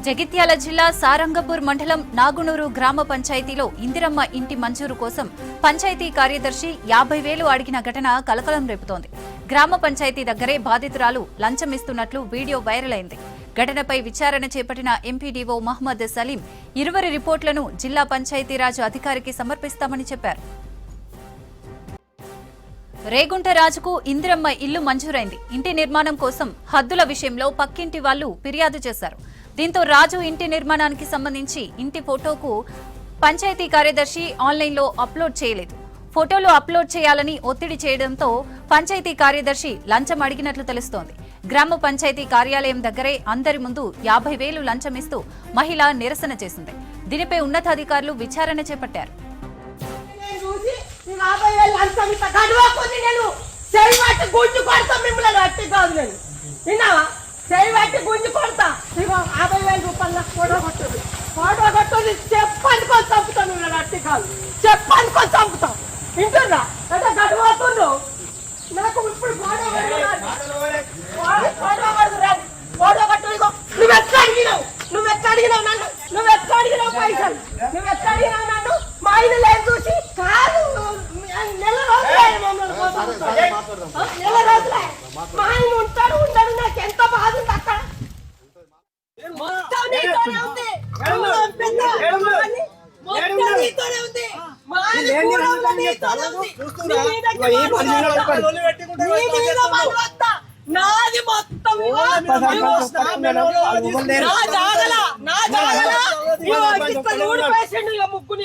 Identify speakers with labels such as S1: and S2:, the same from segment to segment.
S1: జగిత్యాల జిల్లా సారంగపూర్ మండలం నాగునూరు గ్రామ పంచాయతీలో ఇందిరమ్మ ఇంటి మంజూరు కోసం పంచాయతీ కార్యదర్శి 50,000 అడిగిన ఘటన కలకలం రేపుతోంది. గ్రామ పంచాయతీ దగ్గరే బాధితురాలు లంచమిస్తున్నట్లు వీడియో వైరల్ అయింది. ఘటనపై విచారణ చేపట్టిన ఎంపీడీఓ మహమ్మద్ సలీం 20 రిపోర్టులను జిల్లా పంచాయతీరాజ్ అధికారికి సమర్పిస్తామని చెప్పారు. రేగుంట రాజుకు ఇందిరమ్మ ఇల్లు మంజూరైంది. ఇంటి నిర్మాణం కోసం హద్దుల విషయంలో పక్కింటి వాళ్లు ఫిర్యాదు చేశారు. దీంతో రాజు ఇంటి నిర్మాణానికి సంబంధించి ఇంటి ఫోటోకు పంచాయతీ కార్యదర్శి ఆన్లైన్లో అప్లోడ్ చేయలేదు. ఫోటోలు అప్లోడ్ చేయాలని ఒత్తిడి చేయడంతో పంచాయతీ కార్యదర్శి లంచం అడిగినట్లు తెలుస్తోంది. గ్రామ పంచాయతీ కార్యాలయం దగ్గరే అందరి ముందు 50,000 లంచమిస్తూ మహిళ నిరసన చేసింది. దీనిపై ఉన్నతాధికారులు విచారణ చేపట్టారు.
S2: గుంజు కొడతా 50,000 రూపాయల ఫోటో కొట్టదు చెప్పనుకొని చంపుతాను. అట్టి కాదు చెప్పనుకొని చంపుతాం. వింటున్నా అంటే గడువుతుండ్రు నాకు ఇప్పుడు ఫోటో కొట్టు. నువ్వు ఎట్లా అడిగినావు పైసలు నువ్వు ఎట్లా అడిగినావు నన్ను? మా ఆయన లేదు చూసి కాదు నెల రోజులే మా ఆయన ఉంటాడు నాకు ఎంత బాధ ఉంది అక్కడ. మొత్తం నీతోనే ఉంది. నాది మొత్తం ముగ్గుని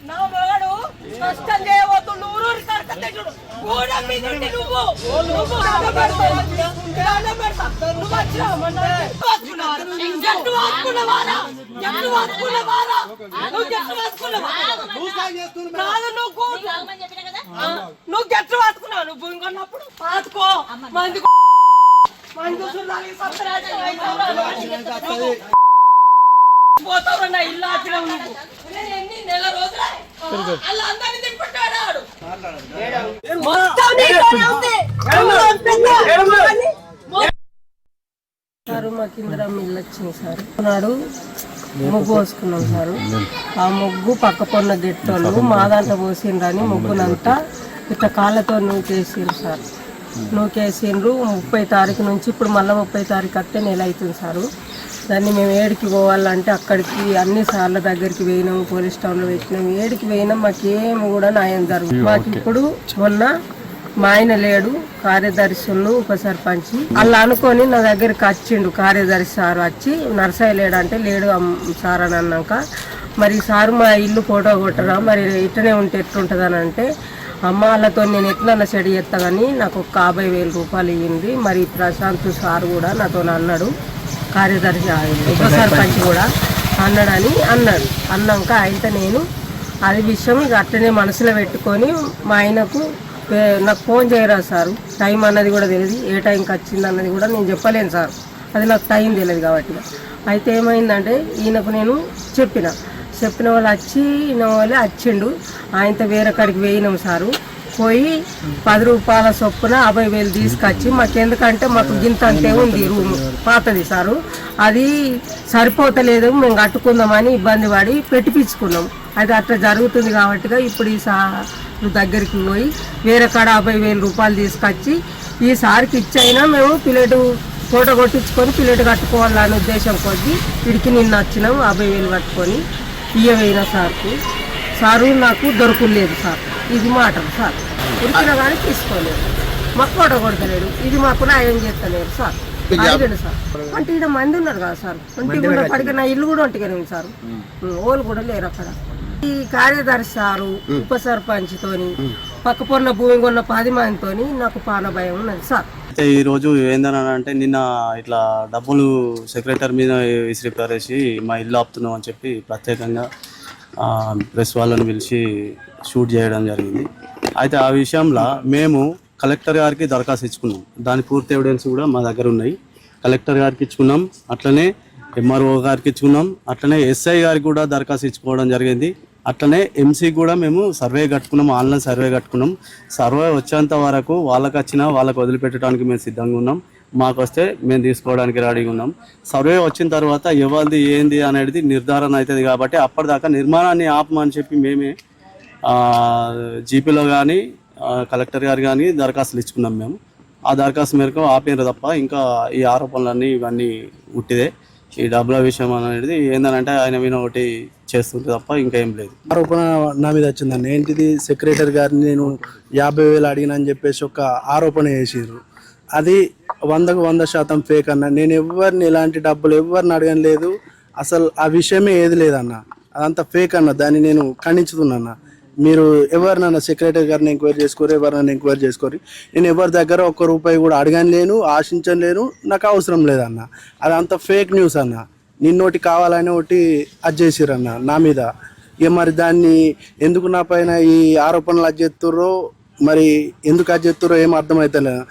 S2: నా మగాడు కష్టం చేయవద్దు. ఊరూరు కడకడు కూడా మీద నువ్వు గెట్లు పట్టుకున్నావు. నువ్వు ఇంకొన్నప్పుడు పాతుకో మంది పోతావు. నా ఇల్లు ఆపినావు నువ్వు. నెల రోజులు అలా అందరినీ తింటాడు. సారు మాకు ఇందిరమ్మ ఇల్లు వచ్చింది సార్. నాడు ముగ్గు పోసుకున్నాం సారు. ఆ ముగ్గు పక్క పొన్న గిట్టోళ్ళు మా దాంట్లో పోసిండ్రని ముగ్గునంతా ఇట్లా కాళ్ళతో నూకేసిండ్రు సార్. నూకేసిండ్రు 30 తారీఖు నుంచి ఇప్పుడు మళ్ళీ 30 తారీఖు వస్తే నెల అవుతుంది సారు. దాన్ని మేము ఏడికి పోవాలంటే అక్కడికి అన్ని సార్ల దగ్గరికి పోయినాము, పోలీస్ స్టేషన్లో పెట్టినాము, ఏడికి పోయినాం. మాకేమి కూడా న్యాయం జరుగుతుంది. మాకు ఇప్పుడు మొన్న మా ఆయన లేడు, కార్యదర్శులు ఉప సర్పంచి అలా అనుకొని నా దగ్గరికి వచ్చిండు. కార్యదర్శి సార్ వచ్చి నర్సయ్య లేడు అంటే లేడు సార్ అని అన్నాక, మరి సారు మా ఇల్లు ఫోటో కొట్టరా, మరి ఇట్లనే ఉంటే ఎట్లుంటుంది అని అంటే, అమ్మ వాళ్ళతో నేను ఎట్లన్నా చెడు చేస్తా కానీ నాకు ఒక 50,000 రూపాయలు ఇవ్వండి. మరి ప్రశాంత్ సార్ కూడా నాతో అన్నాడు, కార్యదర్శి ఉప సర్పంచ్ కూడా అన్నాడు. అన్నాక అయితే నేను అది విషయం ఇక అట్లనే మనసులో పెట్టుకొని మా ఆయనకు నాకు ఫోన్ చేయరా సారు. టైం అన్నది కూడా తెలియదు, ఏ టైంకి వచ్చింది అన్నది కూడా నేను చెప్పలేను సార్. అది నాకు టైం తెలియదు కాబట్టి. అయితే ఏమైందంటే ఈయనకు నేను చెప్పిన వాళ్ళు వచ్చిండు. ఆయనతో వేరే కాడికి పోయినాం సారు. పోయి 10 రూపాయల చొప్పున 50,000 తీసుకొచ్చి మాకెందుకంటే మాకు గింత అంతే ఉంది రూమ్ పాతది సారు. అది సరిపోతలేదు, మేము కట్టుకుందామని ఇబ్బంది పడి పెట్టిపించుకున్నాం. అది అట్లా జరుగుతుంది కాబట్టి ఇప్పుడు ఈ సార్ దగ్గరికి పోయి వేరే కాడ 50,000 రూపాయలు తీసుకొచ్చి ఈ సార్కి ఇచ్చైనా మేము పిల్లలు ఫోటో కొట్టించుకొని పిల్లలు కట్టుకోవాలనే ఉద్దేశం కొద్దీ వీడికి నిన్న వచ్చినాం. 50,000 కట్టుకొని ఇయ్యవైన సారు నాకు దొరకలేదు సార్. ఇది మాట సార్, ఉడికినా కానీ తీసుకోలేదు, మాకు ఫోటో కొడతలేడు, ఇది మాకు న్యాయం చేస్తలేరు సార్. అడిగాడు సార్. అంటే ఇక్కడ మంది ఉన్నారు కదా సార్, ఒంటి కూడా పడిగా నా ఇల్లు కూడా ఒంటిగానే ఉంది సార్. ఓళ్ళు కూడా లేరు అక్కడ. ఈ కార్యదర్శి సారు ఉప సర్పంచ్తోని పక్క పొన్న భూమి కొన్న 10 మందితోని నాకు పాన భయం ఉన్నది సార్.
S3: అయితే ఈరోజు ఏందని అంటే నిన్న ఇట్లా డబ్బులు సెక్రటరీ మీద విసిరిపారేసి మా ఇల్లు ఆపుతున్నాం అని చెప్పి ప్రత్యేకంగా ప్రెస్ వాళ్ళని పిలిచి షూట్ చేయడం జరిగింది. అయితే ఆ విషయంలో మేము కలెక్టర్ గారికి దరఖాస్తు ఇచ్చుకున్నాం. దాని పూర్తి ఎవిడెన్స్ కూడా మా దగ్గర ఉన్నాయి. కలెక్టర్ గారికి ఇచ్చుకున్నాం, అట్లనే ఎంఆర్ఓ గారికి ఇచ్చుకున్నాం, అట్లనే ఎస్ఐ గారికి కూడా దరఖాస్తు ఇచ్చుకోవడం జరిగింది. అట్లనే ఎంసీ కూడా మేము సర్వే కట్టుకున్నాం, ఆన్లైన్ సర్వే కట్టుకున్నాం. సర్వే వచ్చేంత వరకు వాళ్ళకి వచ్చినా వాళ్ళకి వదిలిపెట్టడానికి మేము సిద్ధంగా ఉన్నాం. మాకు వస్తే మేము తీసుకోవడానికి రెడీగా ఉన్నాం. సర్వే వచ్చిన తర్వాత ఎవరిది ఏంది అనేది నిర్ధారణ అవుతుంది కాబట్టి అప్పటిదాకా నిర్మాణాన్ని ఆపమని చెప్పి మేమే జీపీలో కానీ కలెక్టర్ గారు కానీ దరఖాస్తులు ఇచ్చుకున్నాం. మేము ఆ దరఖాస్తు మేరకు ఆపేరు తప్ప ఇంకా ఈ ఆరోపణలన్నీ ఇవన్నీ ఉట్టిదే. ఈ డబ్బుల విషయం అనేది ఏంటంటే ఆయన మీద ఒకటి చేస్తుంది తప్ప ఇంకా ఏం లేదు.
S4: ఆరోపణ నా మీద వచ్చిందండి. ఏంటిది, సెక్రటరీ గారిని నేను 50,000 అడిగినా అని చెప్పేసి ఒక ఆరోపణ చేసిర్రు. అది 100కు 100% ఫేక్ అన్న. నేను ఎవరిని ఎలాంటి డబ్బులు ఎవరిని అడగని లేదు, అసలు ఆ విషయమే ఏది లేదన్న. అదంతా ఫేక్ అన్న. దాన్ని నేను ఖండించుతున్నా. మీరు ఎవరినన్నా సెక్రటరీ గారిని ఎంక్వైరీ చేసుకోరు, ఎవరినైనా ఎంక్వైరీ చేసుకోరు. నేను ఎవరి దగ్గర ₹1 కూడా అడగని లేను, ఆశించని లేను, నాకు అవసరం లేదన్న. అదంతా ఫేక్ న్యూస్ అన్న. నిన్నోటి కావాలని ఒకటి అది చేసిరన్న నా మీద. ఇక మరి దాన్ని ఎందుకు నా పైన ఈ ఆరోపణలు అది చేస్తుర్రో, మరి ఎందుకు అది చేస్తుర్రో ఏం అర్థమవుతలేదు.